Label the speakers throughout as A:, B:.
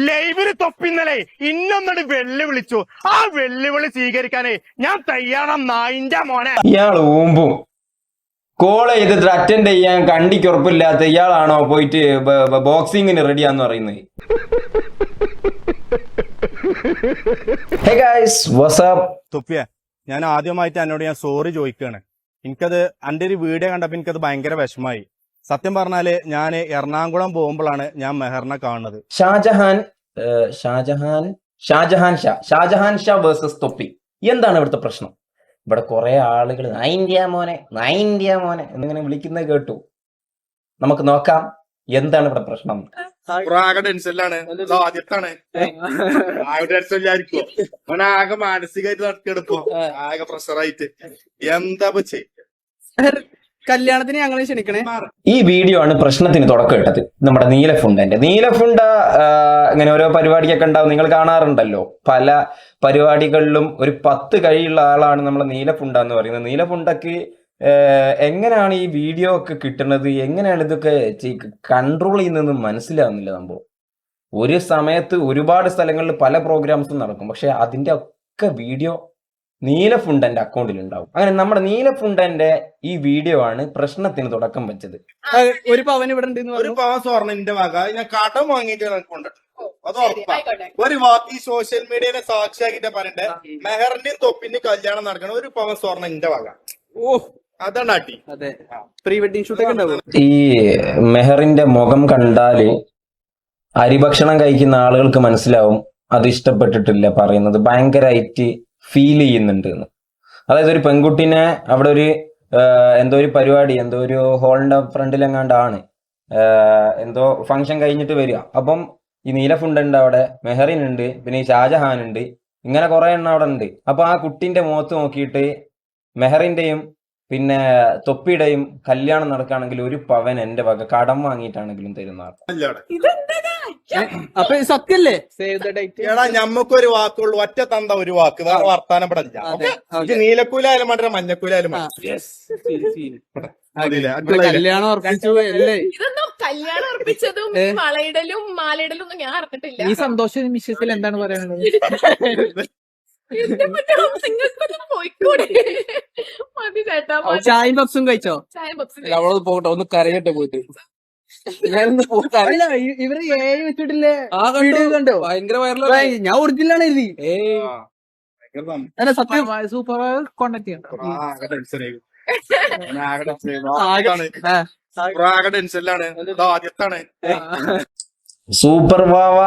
A: ലൈവില് തൊപ്പിന്നലെ ഇന്നൊന്നടി വെല്ലുവിളിച്ചു. ആ വെല്ലുവിളി സ്വീകരിക്കാനേ ഞാൻ തയ്യാറാം നായിന്റെ മോനെ.
B: ഇയാൾ ഊമ്പും കോൾ ചെയ്തിട്ട് അറ്റൻഡ് ചെയ്യാൻ കണ്ടിക്ക് ഉറപ്പില്ലാത്ത ഇയാളാണോ പോയിട്ട് ബോക്സിങ്ങിന് റെഡിയാന്ന് പറയുന്നത്? ഹേ ഗൈസ്, വാട്സ് അപ്പ്?
A: തൊപ്പിയ, ഞാൻ ആദ്യമായിട്ട് എന്നോട് ഞാൻ സോറി ചോദിക്കുകയാണ്. എനിക്കത് എൻ്റെ ഒരു വീഡിയോ കണ്ടപ്പോൾ എനിക്കത് ഭയങ്കര വിഷമായി. സത്യം പറഞ്ഞാല് ഞാൻ എറണാകുളം പോകുമ്പോഴാണ് ഞാൻ മെഹറിനെ കാണുന്നത്.
B: ഷാജഹാൻ ഷാ വേഴ്സസ് തൊപ്പി. എന്താണ് ഇവിടുത്തെ പ്രശ്നം? ഇവിടെ കുറെ ആളുകൾ നൈൻഡിയ മോനെ എന്നിങ്ങനെ വിളിക്കുന്നത് കേട്ടു. നമുക്ക് നോക്കാം എന്താണ് ഇവിടെ പ്രശ്നം.
A: ആകെ മാനസികമായിട്ട് നടക്കെടുപ്പോ, ആകെ പ്രഷറായിട്ട് എന്താ
C: കല്യാണത്തിന് ഞങ്ങളെ ക്ഷണിക്കണേ.
B: ഈ വീഡിയോ ആണ് പ്രശ്നത്തിന് തുടക്കം ഇട്ടത്. നമ്മുടെ നീലഫുണ്ട ഇങ്ങനെ ഓരോ പരിപാടിയൊക്കെ ഉണ്ടാവും, നിങ്ങൾ കാണാറുണ്ടല്ലോ. പല പരിപാടികളിലും ഒരു 10 കഴിയുള്ള ആളാണ് നമ്മളെ നീലഫുണ്ട എന്ന് പറയുന്നത്. നീലഫുണ്ടക്ക് എങ്ങനെയാണ് ഈ വീഡിയോ ഒക്കെ കിട്ടുന്നത്, എങ്ങനെയാണ് ഇതൊക്കെ കൺട്രോൾ ചെയ്യുന്നതെന്ന് മനസ്സിലാവുന്നില്ല. സംഭവം ഒരു സമയത്ത് ഒരുപാട് സ്ഥലങ്ങളിൽ പല പ്രോഗ്രാംസും നടക്കും, പക്ഷെ അതിന്റെ ഒക്കെ വീഡിയോ നീലഫുണ്ടന്റെ അക്കൗണ്ടിൽ ഉണ്ടാവും. അങ്ങനെ നമ്മുടെ നീലഫുണ്ടന്റെ ഈ വീഡിയോ ആണ് പ്രശ്നത്തിന് തുടക്കം വെച്ചത്.
C: ഒരു പവൻ ഇവിടെ ഉണ്ട്,
A: ഒരു പവൻ സ്വർണ്ണന്റെ വക ഞാൻ കടം വാങ്ങിയിട്ട് അത് ഉറപ്പാ. ഒരു വാക്ക് ഈ സോഷ്യൽ മീഡിയനെ സാക്ഷിയാക്കിട്ട് പറയണ്ടേ, മെഹറിന്റെയും തൊപ്പിന്റെയും കല്യാണം നടക്കണം, ഒരു പവൻ സ്വർണ്ണന്റെ വക. ഓ, അതാണ് അടി.
C: അതെ, പ്രീ വെഡിങ് ഷൂട്ടൊക്കെ ഉണ്ടാവും.
B: ഈ മെഹറിന്റെ മുഖം കണ്ടാല് അരിഭക്ഷണം കഴിക്കുന്ന ആളുകൾക്ക് മനസ്സിലാവും അത് ഇഷ്ടപ്പെട്ടിട്ടില്ല, പറയുന്നത് ഭയങ്കരമായിട്ട് ഫീൽ ചെയ്യുന്നുണ്ട് എന്ന്. അതായത് ഒരു പെൺകുട്ടിനെ അവിടെ ഒരു എന്തോ ഒരു പരിപാടി, എന്തോ ഒരു ഹോളിന്റെ ഫ്രണ്ടിലെങ്ങാണ്ടാണ് എന്തോ ഫംഗ്ഷൻ കഴിഞ്ഞിട്ട് വരിക. അപ്പം ഈ നീലഫുണ്ടുണ്ട് അവിടെ, മെഹറിൻ ഉണ്ട്, പിന്നെ ഈ ഷാജഹാൻ ഉണ്ട്, ഇങ്ങനെ കുറെ എണ്ണം അവിടെ ഉണ്ട്. അപ്പൊ ആ കുട്ടിന്റെ മുഖത്ത് നോക്കിയിട്ട് മെഹറിന്റെയും പിന്നെ തൊപ്പിയുടെയും കല്യാണം നടക്കുകയാണെങ്കിൽ ഒരു പവൻ എന്റെ വക കടം വാങ്ങിയിട്ടാണെങ്കിലും തരുന്നതാണ്.
C: അപ്പൊ സത്യല്ലേ? Save the date.
A: എടാ, ഞമ്മക്കൊരു വാക്കുള്ളൂ, ഒറ്റ തന്ത ഒരു വാക്ക്, വേറെ വർത്താനം പെടില്ല. നീലക്കൂലായാലും വേണ്ട, മഞ്ഞക്കൂലായാലും
C: കല്യാണം ഉറപ്പിച്ചു അല്ലേ?
D: ഇതൊന്നും കല്യാണം ഉറപ്പിച്ചതും വളയിടലും മാലയിടലും ഒന്നും ഞാൻ അറിഞ്ഞിട്ടില്ല.
C: ഈ സന്തോഷ നിമിഷത്തിൽ എന്താണ് പറയാനുള്ളത്?
D: പോയിക്കൂടെ മതി ചേട്ടാ.
C: ചായയും പപ്സും കഴിച്ചോ?
D: ചായ
C: അവളത് പോകട്ടെ, ഒന്ന് കരയട്ടെ പോയിട്ട്. ഇവര് വെച്ചിട്ടില്ലേ? കണ്ടോ? ഭയങ്കര വൈറലാണ്. ഞാൻ ഒറിജിനലാണ് എഴുതി. സത്യം സൂപ്പർ കോണ്ടാക്ട് ചെയ്യണം.
B: സൂപ്പർ വാവ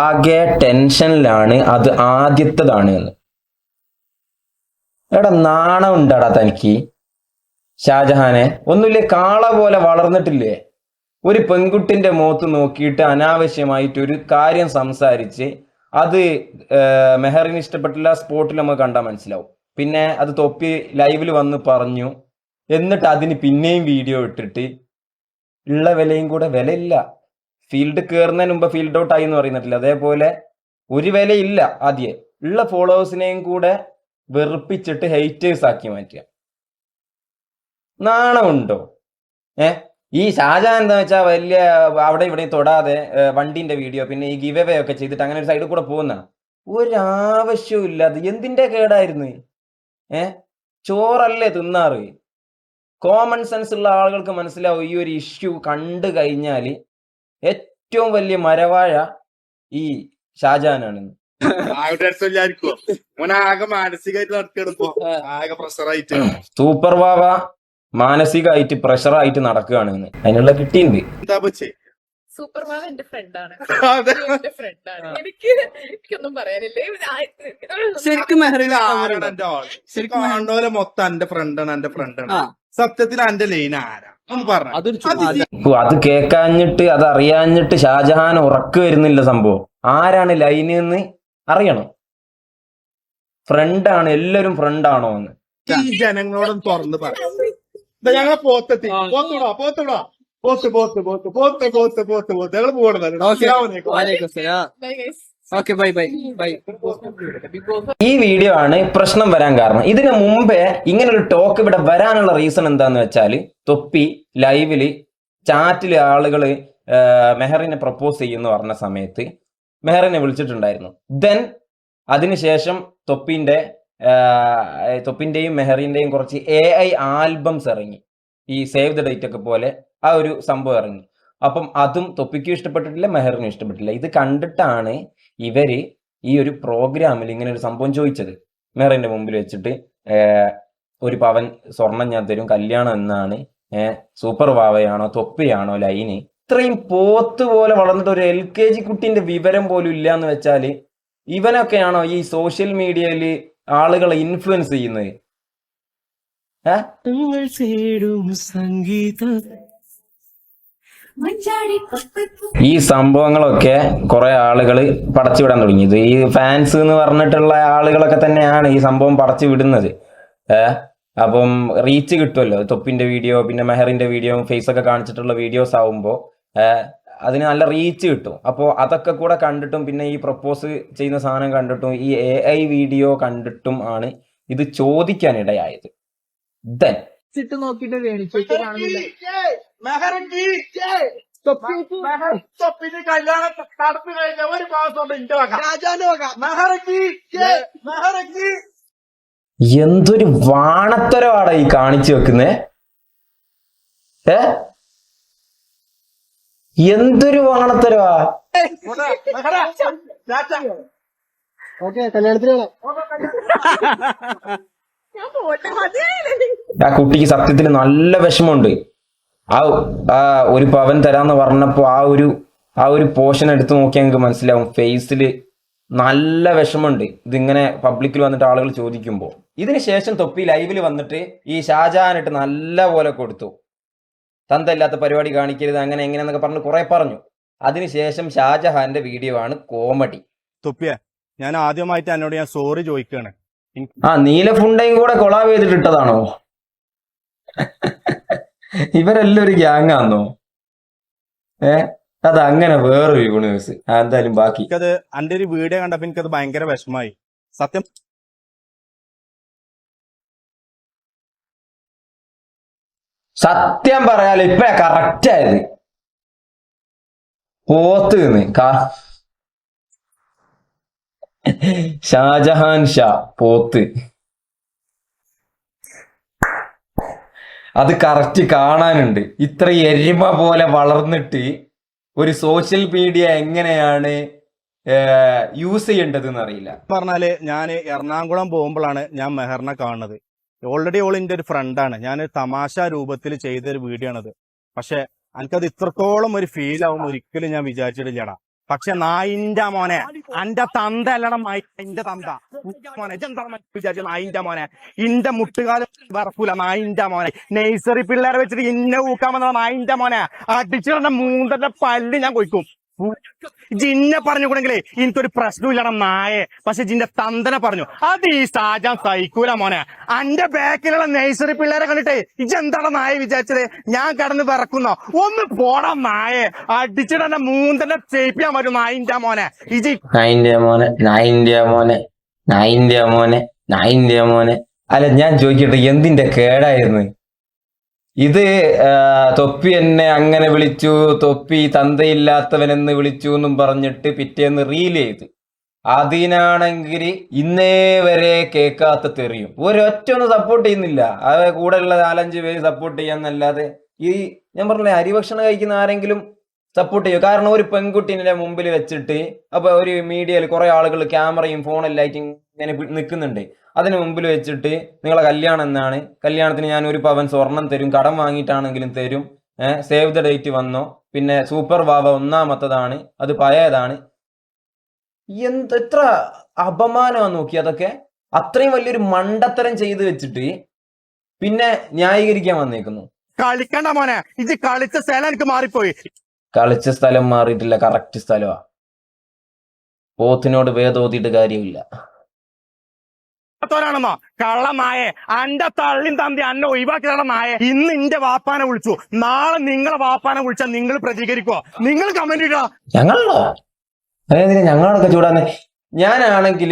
B: ആകെ ടെൻഷനിലാണ്, അത് ആദ്യത്തേതാണ് എന്ന്. എടാ, നാണം ഉണ്ടാടാ തനിക്ക്? ഷാജഹാനെ ഒന്നുമില്ലേ, കാള പോലെ വളർന്നിട്ടില്ലേ? ഒരു പെൺകുട്ടിന്റെ മുഖത്ത് നോക്കിയിട്ട് അനാവശ്യമായിട്ട് ഒരു കാര്യം സംസാരിച്ച് അത് മെഹറിന് ഇഷ്ടപ്പെട്ടില്ല, സ്പോട്ടിൽ നമുക്ക് കണ്ടാൽ മനസ്സിലാവും. പിന്നെ അത് തൊപ്പി ലൈവിൽ വന്ന് പറഞ്ഞു, എന്നിട്ട് അതിന് പിന്നെയും വീഡിയോ ഇട്ടിട്ട് ഉള്ള വിലയും കൂടെ വിലയില്ല. ഫീൽഡ് കയറുന്നതിന് മുമ്പ് ഫീൽഡ് ഔട്ട് ആയി എന്ന് പറയുന്നിട്ടില്ല, അതേപോലെ ഒരു വിലയില്ല. ആദ്യം ഉള്ള ഫോളോവേഴ്സിനെയും കൂടെ വെറുപ്പിച്ചിട്ട് ഹെയ്റ്റേഴ്സ് ആക്കി മാറ്റുക. നാണമുണ്ടോ? ഈ ഷാജഹാൻ എന്താ വെച്ചാൽ വലിയ അവിടെ ഇവിടെയും തൊടാതെ വണ്ടിന്റെ വീഡിയോ, പിന്നെ ഈ ഗിവ് അവേ ഒക്കെ ചെയ്തിട്ട് അങ്ങനെ ഒരു സൈഡിൽ കൂടെ പോകുന്ന ഒരാവശ്യവും ഇല്ലാതെ എന്തിന്റെ കേടായിരുന്നു? ചോറല്ലേ തിന്നാറ്? കോമൺ സെൻസ് ഉള്ള ആളുകൾക്ക് മനസ്സിലാവും ഈ ഒരു ഇഷ്യൂ കണ്ടു കഴിഞ്ഞാൽ ഏറ്റവും വലിയ മരവാഴ ഈ ഷാജഹാനാണെന്ന്.
A: ആകെ മാനസികമായിട്ട് നടക്കെടുപ്പോ, ആകെ പ്രഷറായിട്ട്.
B: സൂപ്പർ വാവ മാനസികമായിട്ട് പ്രഷറായിട്ട് നടക്കുകയാണ്. അതിനുള്ള കിട്ടിയിട്ടുണ്ട്.
D: സൂപ്പർ മാവ എന്റെ ഫ്രണ്ടാണ്, എന്റെ ഫ്രണ്ടാണ്. എനിക്കൊന്നും പറയാനില്ല.
C: ശരിക്കും
A: ശരിക്കും ആണ്ടോലെ മൊത്തം എന്റെ ഫ്രണ്ടാണ്. സത്യത്തിൽ എന്റെ ലൈൻ ആരാ ഒന്ന് പറഞ്ഞു.
B: അത് കേക്കാഞ്ഞിട്ട് അത് അറിയാഞ്ഞിട്ട് ഷാജഹാൻ ഉറക്കു വരുന്നില്ല. സംഭവം ആരാണ് ലൈന് എന്ന് അറിയണം. ഫ്രണ്ടാണ്, എല്ലാരും ഫ്രണ്ടാണോ എന്ന്
A: ഈ ജനങ്ങളോടും തുറന്ന് പറയാം. ഞങ്ങളെ പോത്തെത്തി പോത്തുവിടാ ഞങ്ങൾ
B: ഈ വീഡിയോ ആണ് പ്രശ്നം വരാൻ കാരണം. ഇതിനു മുമ്പേ ഇങ്ങനെ ഒരു ടോക്ക് ഇവിടെ വരാനുള്ള റീസൺ എന്താന്ന് വെച്ചാല്, തൊപ്പി ലൈവില് ചാറ്റില് ആളുകള് മെഹറിനെ പ്രപ്പോസ് ചെയ്യുന്നു പറഞ്ഞ സമയത്ത് മെഹറിനെ വിളിച്ചിട്ടുണ്ടായിരുന്നു. ദെൻ അതിനുശേഷം തൊപ്പിന്റെയും മെഹറിന്റെയും കുറച്ച് AI ആൽബംസ് ഇറങ്ങി. ഈ സേവ് ദ ഡേറ്റ് ഒക്കെ പോലെ ആ ഒരു സംഭവം ഇറങ്ങി. അപ്പം അതും തൊപ്പിക്കും ഇഷ്ടപ്പെട്ടിട്ടില്ല, മെഹറിനും ഇഷ്ടപ്പെട്ടില്ല. ഇത് കണ്ടിട്ടാണ് ഇവര് ഈ ഒരു പ്രോഗ്രാമിൽ ഇങ്ങനെ ഒരു സംഭവം ചോദിച്ചത്. മെഹറിന്റെ മുമ്പിൽ വെച്ചിട്ട് 1 പവൻ സ്വർണം ഞാൻ തരും, കല്യാണം എന്നാണ്, സൂപ്പർ വാവയാണോ തൊപ്പിയാണോ ലൈന്. ഇത്രയും പോത്ത് പോലെ വളർന്നിട്ട് ഒരു LKG കുട്ടിന്റെ വിവരം പോലും ഇല്ല എന്ന് വെച്ചാല് ഇവനൊക്കെയാണോ ഈ സോഷ്യൽ മീഡിയയിൽ ആളുകളെ ഇൻഫ്ലുവൻസ് ചെയ്യുന്നത്? ഈ സംഭവങ്ങളൊക്കെ കുറെ ആളുകൾ പടച്ചു വിടാൻ തുടങ്ങിയത് ഈ ഫാൻസ് എന്ന് പറഞ്ഞിട്ടുള്ള ആളുകളൊക്കെ തന്നെയാണ് ഈ സംഭവം പടച്ചു വിടുന്നത്. അപ്പം റീച്ച് കിട്ടുമല്ലോ. തൊപ്പിന്റെ വീഡിയോ പിന്നെ മെഹറിന്റെ വീഡിയോ ഫേസ് ഒക്കെ കാണിച്ചിട്ടുള്ള വീഡിയോസ് ആവുമ്പോൾ അതിന് നല്ല റീച്ച് കിട്ടും. അപ്പോൾ അതൊക്കെ കൂടെ കണ്ടിട്ടും പിന്നെ ഈ പ്രപ്പോസ് ചെയ്യുന്ന സാധനം കണ്ടിട്ടും ഈ AI വീഡിയോ കണ്ടിട്ടും ആണ് ഇത് ചോദിക്കാനിടയായത്. ദെൻ
C: നോക്കിട്ട്
B: എന്തൊരു വാണത്തരവാടാ ഈ കാണിച്ചു വെക്കുന്നേ. എന്തൊരു വാണത്തരവാ. ആ കുട്ടിക്ക് സത്യത്തിൽ നല്ല വിഷമമുണ്ട്. ആ 1 പവൻ തരാന്ന് പറഞ്ഞപ്പോ ആ ഒരു പോർഷൻ എടുത്ത് നോക്കിയാൽ നിങ്ങൾക്ക് മനസ്സിലാവും ഫേസില് നല്ല വിഷമമുണ്ട്. ഇതിങ്ങനെ പബ്ലിക്കിൽ വന്നിട്ട് ആളുകൾ ചോദിക്കുമ്പോൾ. ഇതിന് ശേഷം തൊപ്പി ലൈവിൽ വന്നിട്ട് ഈ ഷാജഹാനിട്ട് നല്ല പോലെ കൊടുത്തു. തന്തയില്ലാത്ത പരിപാടി കാണിക്കരുത് അങ്ങനെ എങ്ങനെയെന്നൊക്കെ പറഞ്ഞ് കുറെ പറഞ്ഞു. അതിനുശേഷം ഷാജഹാന്റെ വീഡിയോ ആണ് കോമഡി.
A: തൊപ്പിയ ഞാൻ ആദ്യമായിട്ട് എന്നോട് ഞാൻ സോറി ചോദിക്കുകയാണ്.
B: നീലഫുണ്ടയും കൂടെ കൊളാബ് ചെയ്തിട്ടിട്ടതാണോ? ഇവരെല്ലാം ഒരു ഗ്യാങ്ങാന്നോ? അത് അങ്ങനെ വേറൊരു യൂണിവേഴ്സ്. എന്തായാലും ബാക്കി
A: എനിക്കത് എന്റെ ഒരു വീഡിയോ കണ്ടപ്പോ എനിക്കത് ഭയങ്കര വിഷമായി.
B: സത്യം പറയാലോ ഇപ്പഴാ കറക്റ്റ് ആയത്. പോത്ത് ഷാജഹാൻ ഷാ പോത്ത്. അത് കറക്റ്റ് കാണാനുണ്ട്. ഇത്ര എരുമ പോലെ വളർന്നിട്ട് ഒരു സോഷ്യൽ മീഡിയ എങ്ങനെയാണ് യൂസ് ചെയ്യേണ്ടത് എന്നറിയില്ല.
A: പറഞ്ഞാല് ഞാൻ എറണാകുളം പോകുമ്പോഴാണ് ഞാൻ മെഹറിനെ കാണുന്നത്. ഓൾറെഡി ഓൾ എൻ്റെ ഒരു ഫ്രണ്ടാണ്. ഞാൻ തമാശ രൂപത്തിൽ ചെയ്തൊരു വീഡിയോ ആണത്. പക്ഷെ എനിക്കത് ഇത്രത്തോളം ഒരു ഫീൽ ആവും ഒരിക്കലും ഞാൻ വിചാരിച്ചിട്ടില്ലടാ. പക്ഷെ നായിന്റെ മോനെ എന്റെ തന്ത അല്ലട എന്റെ തന്ത മോനെ വിചാരിച്ച നായിന്റെ മോനെ ഇന്റെ മുട്ടുകാലം വറക്കൂല. നായിന്റെ മോനെ നഴ്സറി പിള്ളേരെ വെച്ചിട്ട് ഇന്നെ ഊക്കാൻ വന്ന നായിന്റെ മോനെ അടിച്ചിട മൂന്നന്റെ പല്ല് ഞാൻ കൊയ്ക്കും. ജിന്നെ പറഞ്ഞുകൂടെങ്കിലേ എനിക്കൊരു പ്രശ്നമില്ലട നായെ. പക്ഷെ ജിന്റെ തന്തനെ പറഞ്ഞു അത് ഈ ഷാജാൻ സഹിക്കൂല മോനെ. എന്റെ ബാക്കിലുള്ള നഴ്സറി പിള്ളേരെ കണ്ടിട്ടേ ഇജെന്താടാ നായ വിചാരിച്ചത്? ഞാൻ കടന്ന് വിറക്കുന്നോ? ഒന്ന് പോടാ നായെ. അടിച്ചിട്ടെ മൂന്നന്റെ ചെയ്യിപ്പിക്കാൻ പറ്റും നായിന്റെ മോനെ. ഇജി
B: നായിന്റെ മോനെ. അല്ല ഞാൻ ചോദിക്കട്ടെ, എന്തിന്റെ കേടായിരുന്നു ഇത്? തൊപ്പി എന്നെ അങ്ങനെ വിളിച്ചു, തൊപ്പി തന്തയില്ലാത്തവനെന്ന് വിളിച്ചു എന്നും പറഞ്ഞിട്ട് പിറ്റേന്ന് റീൽ ചെയ്ത്. അതിനാണെങ്കിൽ ഇന്നേ വരെ കേൾക്കാത്ത തെറിയും. ഒരൊറ്റ ഒന്നും സപ്പോർട്ട് ചെയ്യുന്നില്ല. അത് കൂടെ ഉള്ള 4-5 പേര് സപ്പോർട്ട് ചെയ്യാന്നല്ലാതെ ഈ ഞാൻ പറഞ്ഞില്ലേ അരിഭക്ഷണം കഴിക്കുന്ന ആരെങ്കിലും സപ്പോർട്ട് ചെയ്യും? കാരണം ഒരു പെൺകുട്ടീനെ മുമ്പിൽ വെച്ചിട്ട് അപ്പൊ ഒരു മീഡിയയിൽ കുറെ ആളുകൾ ക്യാമറയും ഫോണെല്ലായിട്ട് ഇങ്ങനെ നിൽക്കുന്നുണ്ട്. അതിന് മുമ്പിൽ വെച്ചിട്ട് നിങ്ങളെ കല്യാണം എന്നാണ്, കല്യാണത്തിന് ഞാൻ 1 പവൻ സ്വർണം തരും, കടം വാങ്ങിയിട്ടാണെങ്കിലും തരും, സേവ് ദ ഡേറ്റ് വന്നോ, പിന്നെ സൂപ്പർ വാവ 1ാമത്തതാണ്, അത് പഴയതാണ്. എത്ര അപമാനമാ നോക്കി. അതൊക്കെ അത്രയും വലിയൊരു മണ്ടത്തരം ചെയ്തു വെച്ചിട്ട് പിന്നെ ന്യായീകരിക്കാൻ വന്നേക്കുന്നു.
A: കളിക്കണ്ട മോനെ, ഇത് കളിച്ച സ്ഥലം എനിക്ക് മാറിപ്പോയി.
B: കളിച്ച സ്ഥലം മാറിയിട്ടില്ല, കറക്റ്റ് സ്ഥലമാ. പോത്തിനോട് വേദോതിയിട്ട് കാര്യമില്ല.
A: ാണെന്നോ കള്ളനായെ. എന്റെ തള്ളിയും തന്തി അന്നെ ഒഴിവാക്കിയതാണ് നായെ. ഇന്ന് എന്റെ വാപ്പാനെ വിളിച്ചു, നാളെ നിങ്ങളെ വാപ്പാനെ വിളിച്ചാൽ നിങ്ങൾ പ്രതികരിക്കോ? നിങ്ങൾ കമന്റ് ഇടാ.
B: ഞങ്ങളോ അതായത് ഞങ്ങളൊക്കെ ചൂടാന്ന്. ഞാനാണെങ്കിൽ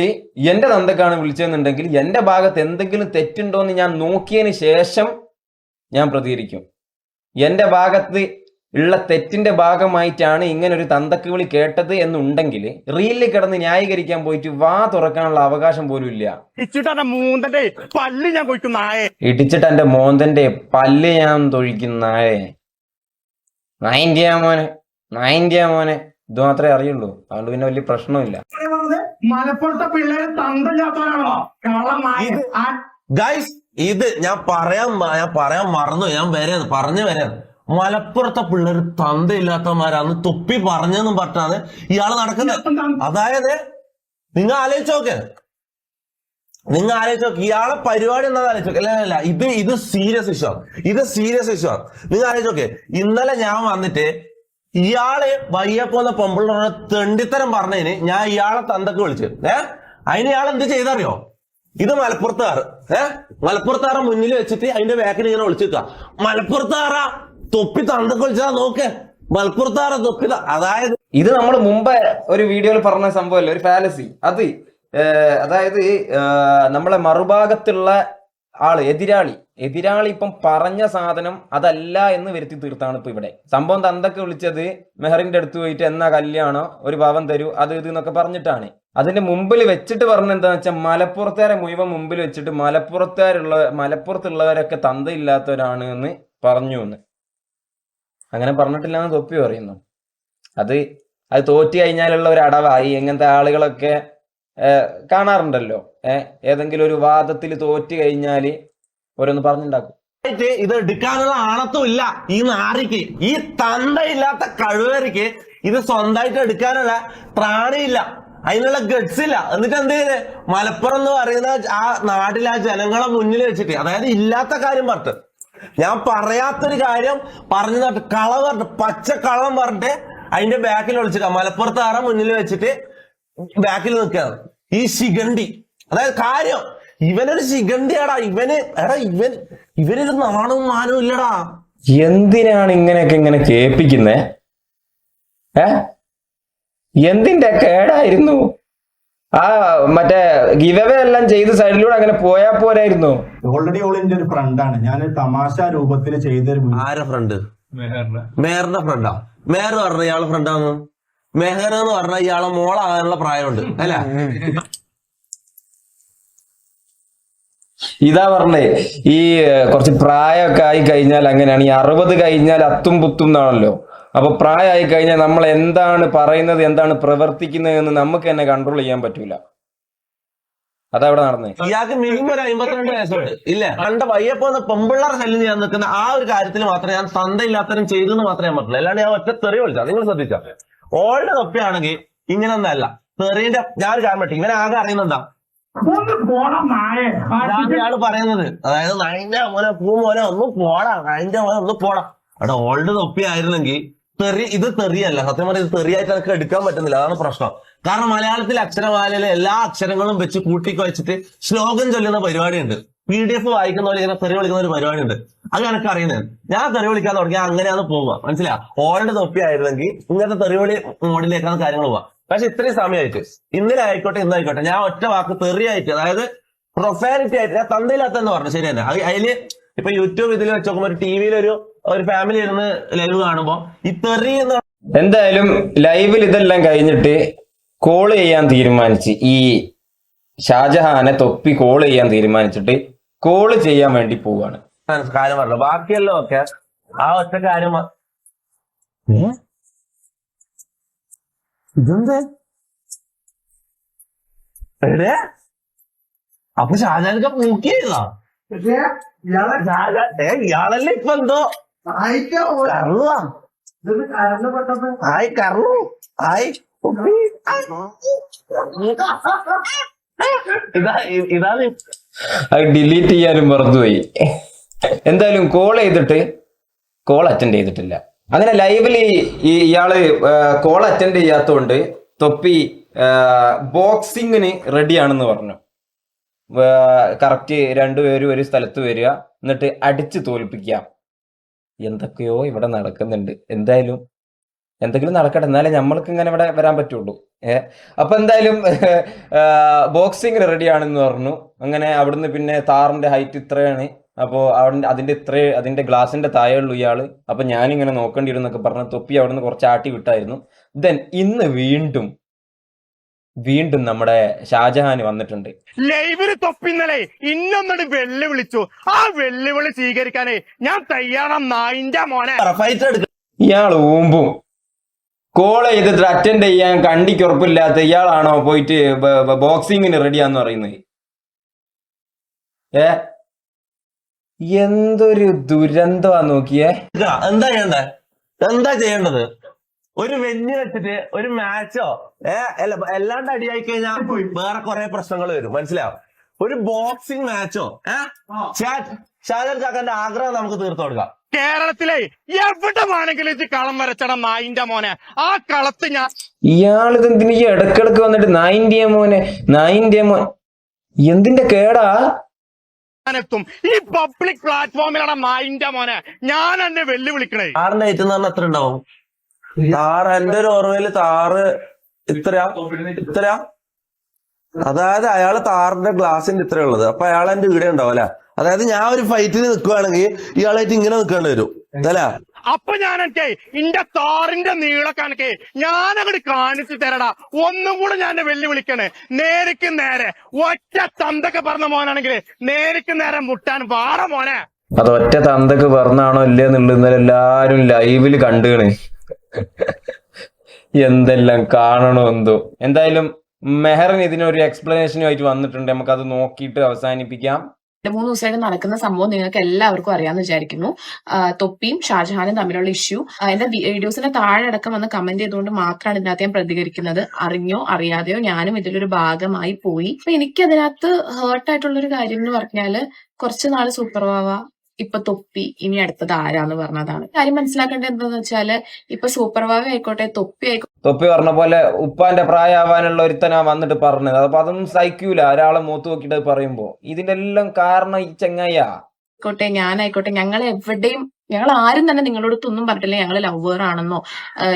B: എന്റെ തന്തക്കാണ് വിളിച്ചതെന്നുണ്ടെങ്കിൽ എന്റെ ഭാഗത്ത് എന്തെങ്കിലും തെറ്റുണ്ടോ എന്ന് ഞാൻ നോക്കിയതിന് ശേഷം ഞാൻ പ്രതികരിക്കും. എന്റെ ഭാഗത്ത് ഉള്ള തെറ്റിന്റെ ഭാഗമായിട്ടാണ് ഇങ്ങനെ ഒരു തന്തക്ക് വിളി കേട്ടത് എന്നുണ്ടെങ്കിൽ റീലിൽ കിടന്ന് ന്യായീകരിക്കാൻ പോയിട്ട് വാ തുറക്കാനുള്ള അവകാശം പോലും ഇല്ല. ഇടിച്ചിട്ട് എന്റെ മോന്തന്റെ പല്ല് ഞാൻ തൊഴിക്കും നായേ. നായിന്ത്യ മോനെ ഇത് മാത്രമേ അറിയുള്ളൂ. അതുകൊണ്ട് പിന്നെ വലിയ പ്രശ്നമില്ല.
A: മലപ്പുറത്തെ പിള്ളേർ തന്തല്ലാത്തവരാണോ?
E: ഗൈസ് ഇത് ഞാൻ പറയാൻ മറന്നു. ഞാൻ പറഞ്ഞു വരാം. മലപ്പുറത്തെ പിള്ളേർ തന്തയില്ലാത്തവന്മാരാന്ന് തൊപ്പി പറഞ്ഞെന്നും പറഞ്ഞാണ് ഇയാള് നടക്കുന്നത്. അതായത് നിങ്ങൾ ആലോചിച്ചോക്കെ ഇയാളെ പരിപാടി എന്താ ആലോചിച്ചോക്കെ. അല്ല ഇത് സീരിയസ് ഇഷ്യൂ ആണ്. നിങ്ങൾ ആലോചിച്ചോക്കെ. ഇന്നലെ ഞാൻ വന്നിട്ട് ഇയാള് വയ്യപ്പോന്ന പൊമ്പിള്ളോടെ തെണ്ടിത്തരം പറഞ്ഞതിന് ഞാൻ ഇയാളെ തന്തക്ക് വിളിച്ചു. അതിന് ഇയാൾ എന്ത് ചെയ്തറിയോ? ഇത് മലപ്പുറത്താറ് മുന്നിൽ വെച്ചിട്ട് അതിന്റെ ബാക്കിൽ ഇങ്ങനെ വിളിച്ചിരിക്ക. മലപ്പുറത്താറ തൊപ്പി തന്തക്ക് വിളിച്ചാ നോക്ക്. മലപ്പുറത്താറ തൊപ്പി. അതായത്
B: ഇത് നമ്മൾ മുമ്പ് ഒരു വീഡിയോയിൽ പറഞ്ഞ സംഭവമല്ലേ, ഒരു ഫാലസി. അതായത് നമ്മളെ മറുഭാഗത്തുള്ള ആള് എതിരാളി ഇപ്പം പറഞ്ഞ സാധനം അതല്ല എന്ന് വരുത്തി തീർത്താണ് ഇപ്പൊ ഇവിടെ സംഭവം. തന്തൊക്കെ വിളിച്ചത് മെഹറിന്റെ അടുത്ത് പോയിട്ട് എന്നാ കല്യാണോ ഒരു ഭവൻ തരൂ അത് ഇത് എന്നൊക്കെ പറഞ്ഞിട്ടാണ്. അതിന്റെ മുമ്പിൽ വെച്ചിട്ട് പറഞ്ഞ എന്താന്ന് വെച്ചാൽ മലപ്പുറത്തുകാരെ മുഴുവൻ മുമ്പിൽ വെച്ചിട്ട് മലപ്പുറത്തുള്ളവരൊക്കെ തന്തയില്ലാത്തവരാണ് എന്ന് പറഞ്ഞു എന്ന്. അങ്ങനെ പറഞ്ഞിട്ടില്ല എന്ന് തൊപ്പി പറയുന്നു. അത് തോറ്റു കഴിഞ്ഞാലുള്ള ഒരു അടവായി. എങ്ങനത്തെ ആളുകളൊക്കെ കാണാറുണ്ടല്ലോ, ഏതെങ്കിലും ഒരു വാദത്തിൽ തോറ്റു കഴിഞ്ഞാല് ഓരോന്ന് പറഞ്ഞുണ്ടാക്കും.
E: ഇത് എടുക്കാനുള്ള ആണത്തും ഇല്ല ഈ നാറിക്ക്. ഈ തന്തയില്ലാത്ത കഴിവേറിക്ക് ഇത് സ്വന്തമായിട്ട് എടുക്കാനുള്ള ത്രാണിയില്ല, അതിനുള്ള ഗഡ്സ് ഇല്ല. എന്നിട്ട് എന്ത് ചെയ്ത് മലപ്പുറം എന്ന് പറയുന്ന ആ നാട്ടിലെ ആ ജനങ്ങളെ മുന്നിൽ വെച്ചിട്ട്, അതായത് ഇല്ലാത്ത കാര്യം പറഞ്ഞിട്ട്, ഞാൻ പറയാത്തൊരു കാര്യം പറഞ്ഞു നട്ട് പച്ച കള്ളം പറഞ്ഞിട്ട് അതിന്റെ ബാക്കിൽ വിളിച്ചിട്ടാ മലപ്പുറത്താറ മുന്നിൽ വെച്ചിട്ട് ബാക്കിൽ നിൽക്കുകയാണ് ഈ ശിഖണ്ഡി. അതായത് കാര്യം ഇവനൊരു ശിഖണ്ഡിയാടാ. ഇവനൊരു നാണവും മാനവും ഇല്ലടാ.
B: എന്തിനാണ് ഇങ്ങനെ കേൾപ്പിക്കുന്നേ? എന്തിന്റെ കേടായിരുന്നു? മറ്റേ ഗിവവേ എല്ലാം ചെയ്ത് സൈഡിലൂടെ അങ്ങനെ പോയാ പോരായിരുന്നു.
A: ഓൾറെഡി ഓളിന്റെ ഒരു ഫ്രണ്ടാണ്. ഞാൻ തമാശ രൂപത്തിൽ ചെയ്തൊരു.
E: ആരെ ഫ്രണ്ട്? മെഹറിന്റെ ഫ്രണ്ടാ. മെഹർ പറഞ്ഞ ഇയാളെ ഫ്രണ്ടാന്ന്. മെഹർ എന്ന് പറഞ്ഞ ഇയാളെ മോളാകാനുള്ള പ്രായമുണ്ട് അല്ല.
B: ഇതാ പറഞ്ഞേ, ഈ കുറച്ച് പ്രായമൊക്കെ ആയി കഴിഞ്ഞാൽ അങ്ങനെയാണ്. ഈ 60 കഴിഞ്ഞാൽ അത്തും പുത്തും എന്നാണല്ലോ. അപ്പൊ പ്രായമായി കഴിഞ്ഞാൽ നമ്മൾ എന്താണ് പറയുന്നത്, എന്താണ് പ്രവർത്തിക്കുന്നത് എന്ന് നമുക്ക് തന്നെ കൺട്രോൾ ചെയ്യാൻ പറ്റൂല. അതവിടെ നടന്നേ.
E: ഇയാൾക്ക് മിനിമം ഒരു 52 വയസ്സുണ്ട് ഇല്ലേ? കണ്ട വയ്യപ്പോന്ന് പെമ്പിള്ളേരെ ശല്യം ചെയ്യാൻ നിൽക്കുന്ന ആ ഒരു കാര്യത്തിൽ മാത്രമേ ഞാൻ തന്തയില്ലാത്തരം ചെയ്തു എന്ന് മാത്രമേ ഞാൻ പറ്റുള്ളൂ. അല്ലാണ്ട് ഞാൻ ഒറ്റ തെറി വിളിച്ചാ. നിങ്ങൾ ശ്രദ്ധിച്ചാ ഓൾഡ് തൊപ്പിയാണെങ്കിൽ ഇങ്ങനൊന്നല്ല. തെറിന്റെ ഞാൻ ഒരു കാര്യം പറ്റും. ഇവനെ ആകെ അറിയുന്നെന്താ ഇയാള് പറയുന്നത്. അതായത് നൈന്റെ മോനെ പൂ മോനെ ഒന്ന് പോടാ, നൈന്റെ മോനെ ഒന്ന് പോടാ. അവിടെ ഓൾഡ് തൊപ്പി ആയിരുന്നെങ്കിൽ ഇത് തെറിയല്ല. സത്യം പറഞ്ഞാൽ ഇത് തെറിയായിട്ട് എനിക്ക് എടുക്കാൻ പറ്റുന്നില്ല. അതാണ് പ്രശ്നം. കാരണം മലയാളത്തിലെ അക്ഷരമാലയിലെ എല്ലാ അക്ഷരങ്ങളും വെച്ച് കൂട്ടിക്കുവച്ചിട്ട് ശ്ലോകം ചൊല്ലുന്ന പരിപാടിയുണ്ട്. PDF വായിക്കുന്ന പോലെ ഇങ്ങനെ തെറി വിളിക്കുന്ന ഒരു പരിപാടിയുണ്ട്. അത് എനിക്ക് അറിയുന്നത്. ഞാൻ തെറി വിളിക്കാൻ തുടങ്ങിയാൽ അങ്ങനെയാണ് പോവുക. മനസ്സിലാ? ഓൾഡ് തൊപ്പി ആയിരുന്നെങ്കിൽ ഇങ്ങനത്തെ തെറിവിളി മോഡിലേക്കാണ് കാര്യങ്ങൾ പോവുക. പക്ഷെ ഇത്രയും സമയമായിട്ട് ഇന്നലെ ആയിക്കോട്ടെ ഇന്നായിക്കോട്ടെ ഞാൻ ഒറ്റ വാക്ക് തെറിയായിട്ട്, അതായത് പ്രൊഫാനിറ്റി ആയിട്ട് ഞാൻ തന്തയില്ലാത്തെന്ന് പറഞ്ഞു. ശരി തന്നെ. അതില് ഇപ്പൊ യൂട്യൂബ് ഇതിൽ വെച്ച് നോക്കുമ്പോ ഒരു TV-യിൽ ഒരു ഫാമിലി ഇരുന്ന് ലൈവ് കാണുമ്പോ ഈ തെറി എന്ന്.
B: എന്തായാലും ലൈവിൽ ഇതെല്ലാം കഴിഞ്ഞിട്ട് കോള് ചെയ്യാൻ തീരുമാനിച്ച്, ഈ ഷാജഹാനെ തൊപ്പി കോള് ചെയ്യാൻ തീരുമാനിച്ചിട്ട് കോള് ചെയ്യാൻ വേണ്ടി പോവാണ്.
E: കാര്യം പറഞ്ഞു. ബാക്കിയെല്ലാം ഒക്കെ ആ ഒറ്റ കാര്യം. ഇതെന്തേ എടേ? അപ്പൊ ഷാജാനൊക്കെ പൂക്കിയതാ. ഇയാളല്ലേ ഇപ്പൊ എന്തോ കറന്നുവാ. ആയി കറന്നു ആയി. ഇതാണ്
B: അത് ഡിലീറ്റ് ചെയ്യാനും മറന്നുപോയി. എന്തായാലും കോൾ അറ്റൻഡ് ചെയ്തിട്ടില്ല. അങ്ങനെ ലൈവില് ഇയാള് കോൾ അറ്റൻഡ് ചെയ്യാത്തതുകൊണ്ട് തൊപ്പി ബോക്സിങ്ങിന് റെഡിയാണെന്ന് പറഞ്ഞു. കറക്റ്റ് രണ്ടുപേരും ഒരു സ്ഥലത്ത് വരിക, എന്നിട്ട് അടിച്ചു തോൽപ്പിക്കാം. എന്തൊക്കെയോ ഇവിടെ നടക്കുന്നുണ്ട്. എന്തായാലും എന്തെങ്കിലും നടക്കട്ടെ, എന്നാലേ നമ്മൾക്ക് ഇങ്ങനെ ഇവിടെ വരാൻ പറ്റുള്ളൂ. അപ്പൊ എന്തായാലും ബോക്സിങ്ങിന് റെഡിയാണെന്ന് പറഞ്ഞു. അങ്ങനെ അവിടുന്ന് പിന്നെ താറിന്റെ ഹൈറ്റ് ഇത്രയാണ്, അപ്പോ അതിന്റെ ഗ്ലാസിന്റെ താഴെയുള്ളൂ ഇയാള്. അപ്പൊ ഞാനിങ്ങനെ നോക്കേണ്ടി വരും എന്നൊക്കെ പറഞ്ഞ തൊപ്പി അവിടെ നിന്ന് കുറച്ച് ആട്ടി വിട്ടായിരുന്നു. ദെൻ ഇന്ന് വീണ്ടും നമ്മുടെ ഷാജഹാൻ വന്നിട്ടുണ്ട്.
A: ലൈവില് തൊപ്പിന്നലെ ഇന്നൊന്നിട്ട് വെല്ലുവിളിച്ചു. ആ വെല്ലുവിളി സ്വീകരിക്കാനേ ഞാൻ തയ്യാറാം നായിന്റെ മോനെ.
E: ഫൈറ്റ് എടുക്ക.
B: ഇയാൾ ഊമ്പും കോൾ ചെയ്തിട്ട് അറ്റൻഡ് ചെയ്യാൻ കണ്ടിക്ക് ഉറപ്പില്ലാത്ത ഇയാളാണോ പോയിട്ട് ബോക്സിങ്ങിന് റെഡിയാന്ന് പറയുന്നത്? എന്തൊരു ദുരന്തമാ നോക്കിയേ.
E: എന്താ ചെയ്യേണ്ടത്? ഒരു വെഞ്ഞ് വെച്ചിട്ട് ഒരു മാച്ചോ എല്ലാണ്ട് അടിയായി കഴിഞ്ഞാൽ വേറെ കുറെ പ്രശ്നങ്ങൾ വരും, മനസ്സിലാവും. ഒരു ബോക്സിംഗ് മാച്ചോ ഷാജഹാൻ ചാക്കാന്റെ ആഗ്രഹം നമുക്ക് തീർത്തു കൊടുക്കാം.
A: കേരളത്തിലെ എവിടെ വേണമെങ്കിലും കളം വരച്ചട നായിന്റെ മോനെ. ആ കളത്ത് ഞാൻ
B: ഇയാളിത് എന്തിനു ഈ ഇടക്കിടക്ക് വന്നിട്ട് നായിന്റെ മോൻ എന്തിന്റെ കേടാ?
A: എത്തും ഈ പബ്ലിക് പ്ലാറ്റ്ഫോമിലാണ് നായിന്റെ മോനെ ഞാൻ എന്നെ വെല്ലുവിളിക്കണേ.
E: താറിന്റെ ഐറ്റം എന്ന് പറഞ്ഞാൽ എത്ര ഉണ്ടാവും? എന്റെ ഒരു ഓർമ്മയില് താറ് ഇത്രയാ. അതായത് അയാള് താറിന്റെ ഗ്ലാസിന്റെ ഇത്രയുള്ളത്. അപ്പൊ അയാൾ എന്റെ ഇവിടെ ഉണ്ടാവും അല്ലെ. അതായത് ഞാൻ ഒരു ഫൈറ്റിന് നിൽക്കുവാണെങ്കിൽ ഇയാളായിട്ട് ഇങ്ങനെ നിൽക്കേണ്ടി വരും അല്ലേ.
A: അപ്പൊ ഞാൻ എനിക്ക് ഇന്റെ താറിന്റെ നീളക്കണക്കെ ഞാൻ അങ്ങോട്ട് കാണിച്ചു തരടാ. ഒന്നും കൂടെ ഞാൻ വെല്ലുവിളിക്കണേ. നേരിക്ക് നേരെ ഒറ്റ തന്തൊക്കെ പറഞ്ഞ മോനാണെങ്കിൽ നേരിക്ക് നേരെ മുട്ടാൻ വാറ മോനെ.
B: അത് ഒറ്റ തന്തൊക്കെ പറഞ്ഞാണോ ഇല്ലേ എന്നുള്ളത് ഇന്നലെ എല്ലാരും ലൈവില് കണ്ടുകണ്. എന്തെല്ലാം കാണണോ എന്തോ. എന്തായാലും മെഹറിൻ ഇതിനൊരു എക്സ്പ്ലനേഷനുമായിട്ട് വന്നിട്ടുണ്ട്. നമുക്കത് നോക്കിയിട്ട് അവസാനിപ്പിക്കാം.
D: 3 ദിവസമായിട്ട് നടക്കുന്ന സംഭവം നിങ്ങൾക്ക് എല്ലാവർക്കും അറിയാമെന്ന് വിചാരിക്കുന്നു. തൊപ്പിയും ഷാജഹാനും തമ്മിലുള്ള ഇഷ്യൂ. എന്റെ വീഡിയോസിന്റെ താഴെ അടക്കം വന്ന് കമന്റ് ചെയ്തുകൊണ്ട് മാത്രമാണ് ഇതിനകത്ത് ഞാൻ പ്രതികരിക്കുന്നത്. അറിഞ്ഞോ അറിയാതെയോ ഞാനും ഇതിലൊരു ഭാഗമായി പോയി. അപ്പൊ എനിക്ക് അതിനകത്ത് ഹേർട്ടായിട്ടുള്ളൊരു കാര്യം എന്ന് പറഞ്ഞാല് കുറച്ച് നാള് സൂപ്പർ വാവ, ഇപ്പൊ തൊപ്പി, ഇനി അടുത്തത് ആരാന്ന് പറഞ്ഞതാണ്. കാര്യം മനസ്സിലാക്കേണ്ടത് എന്താന്ന് വെച്ചാല് ഇപ്പൊ സൂപ്പർ വാവ ആയിക്കോട്ടെ തൊപ്പി ആയിക്കോട്ടെ.
B: തൊപ്പി പറഞ്ഞ പോലെ ഉപ്പാന്റെ പ്രായമാവാനുള്ള ഒരുത്തനാ വന്നിട്ട് പറഞ്ഞത്. അപ്പൊ അതൊന്നും സഹിക്കൂല ഒരാളെ മൂത്ത് നോക്കിയിട്ട് പറയുമ്പോ. ഇതിന്റെ എല്ലാം കാരണം ഈ ചെങ്ങായ
D: ആയിക്കോട്ടെ ഞാനായിക്കോട്ടെ ഞങ്ങൾ ആരും തന്നെ നിങ്ങളോടൊത്തൊന്നും പറഞ്ഞിട്ടില്ല ഞങ്ങൾ ലവർ ആണെന്നോ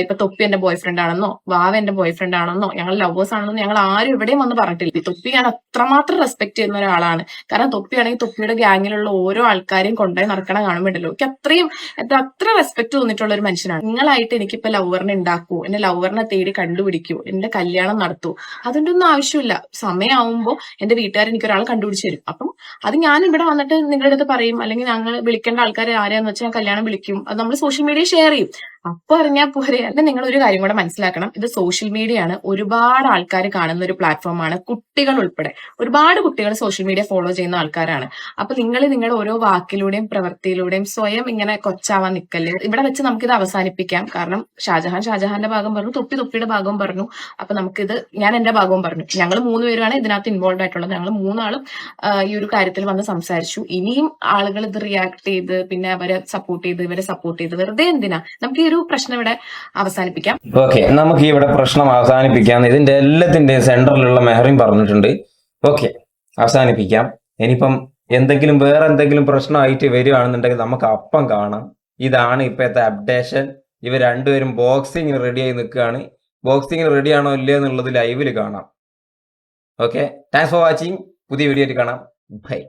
D: ഇപ്പൊ തൊപ്പി എന്റെ ബോയ് ഫ്രണ്ട് ആണെന്നോ വാവ എന്റെ ബോയ് ഫ്രണ്ട് ആണെന്നോ ഞങ്ങൾ ലവേഴ്സ് ആണെന്നോ ഞങ്ങൾ ആരും എവിടെയും വന്ന് പറഞ്ഞിട്ടില്ല. തൊപ്പി ഞാൻ അത്രമാത്രം റെസ്പെക്ട് ചെയ്യുന്ന ഒരാളാണ്. കാരണം തൊപ്പിയാണെങ്കിൽ തൊപ്പിയുടെ ഗ്യാങ്ങിലുള്ള ഓരോ ആൾക്കാരെയും കൊണ്ടുപോയി നടക്കണം കാണുമ്പോണ്ടല്ലോ എനിക്ക് അത്ര റെസ്പെക്ട് തോന്നിയിട്ടുള്ള ഒരു മനുഷ്യനാണ്. നിങ്ങളായിട്ട് എനിക്കിപ്പോ ലവറിനെ ഉണ്ടാക്കൂ, എന്റെ ലവറിനെ തേടി കണ്ടുപിടിക്കൂ, എന്റെ കല്യാണം നടത്തൂ, അതിന്റെ ഒന്നും ആവശ്യമില്ല. സമയമാവുമ്പോ എന്റെ വീട്ടുകാർ എനിക്ക് ഒരാൾ കണ്ടുപിടിച്ചു തരും. അപ്പം അത് ഞാൻ ഇവിടെ വന്നിട്ട് നിങ്ങളുടെ അടുത്ത് പറയും, അല്ലെങ്കിൽ ഞങ്ങൾ വിളിക്കേണ്ട ആൾക്കാർ ആരെയാന്ന് വെച്ചാൽ കല്യാണം വിളിക്കും, അത് നമ്മൾ സോഷ്യൽ മീഡിയ ഷെയർ ചെയ്യും. അപ്പൊ അറിഞ്ഞാൽ പോരെ. അല്ല, നിങ്ങൾ ഒരു കാര്യം കൂടെ മനസ്സിലാക്കണം, ഇത് സോഷ്യൽ മീഡിയ ആണ്, ഒരുപാട് ആൾക്കാർ കാണുന്ന ഒരു പ്ലാറ്റ്ഫോമാണ്, കുട്ടികൾ ഉൾപ്പെടെ ഒരുപാട് കുട്ടികൾ സോഷ്യൽ മീഡിയ ഫോളോ ചെയ്യുന്ന ആൾക്കാരാണ്. അപ്പൊ നിങ്ങൾ നിങ്ങളുടെ ഓരോ വാക്കിലൂടെയും പ്രവൃത്തിയിലൂടെയും സ്വയം ഇങ്ങനെ കൊച്ചാവാൻ നിൽക്കല്ലേ. ഇവിടെ വെച്ച് നമുക്കിത് അവസാനിപ്പിക്കാം. കാരണം ഷാജഹാന്റെ ഭാഗം പറഞ്ഞു, തൊപ്പിയുടെ ഭാഗവും പറഞ്ഞു. അപ്പൊ നമുക്കിത് ഞാൻ എന്റെ ഭാഗവും പറഞ്ഞു. ഞങ്ങൾ 3 പേരാണ് ഇതിനകത്ത് ഇൻവോൾവ് ആയിട്ടുള്ളത്. ഞങ്ങൾ 3 ആളും ഈ ഒരു കാര്യത്തിൽ വന്ന് സംസാരിച്ചു. ഇനിയും ആളുകൾ ഇത് റിയാക്ട് ചെയ്ത് പിന്നെ അവരെ സപ്പോർട്ട് ചെയ്ത് ഇവരെ സപ്പോർട്ട് ചെയ്ത് വെറുതെ എന്തിനാ. നമുക്ക് ഈ ഒരു പ്രശ്നം ഇവിടെ അവസാനിപ്പിക്കാം.
B: ഓക്കെ, നമുക്ക് ഇവിടെ പ്രശ്നം അവസാനിപ്പിക്കാം. ഇതിന്റെ എല്ലാത്തിന്റെയും സെന്ററിലുള്ള മെഹറിൻ പറഞ്ഞിട്ടുണ്ട്. ഓക്കെ, അവസാനിപ്പിക്കാം. ഇനിയിപ്പം വേറെ എന്തെങ്കിലും പ്രശ്നമായിട്ട് വരികയാണെന്നുണ്ടെങ്കിൽ നമുക്ക് അപ്പം കാണാം. ഇതാണ് ഇപ്പോഴത്തെ അപ്ഡേഷൻ. ഇവർ രണ്ടുപേരും ബോക്സിങ്ങിന് റെഡിയായി നിൽക്കുകയാണ്. ബോക്സിങ്ങിന് റെഡിയാണോ ഇല്ലയോ എന്നുള്ളത് ലൈവിൽ കാണാം. Okay, thanks for watching. പുതിയ വീഡിയോ ആയിട്ട് കാണാം. ബൈ.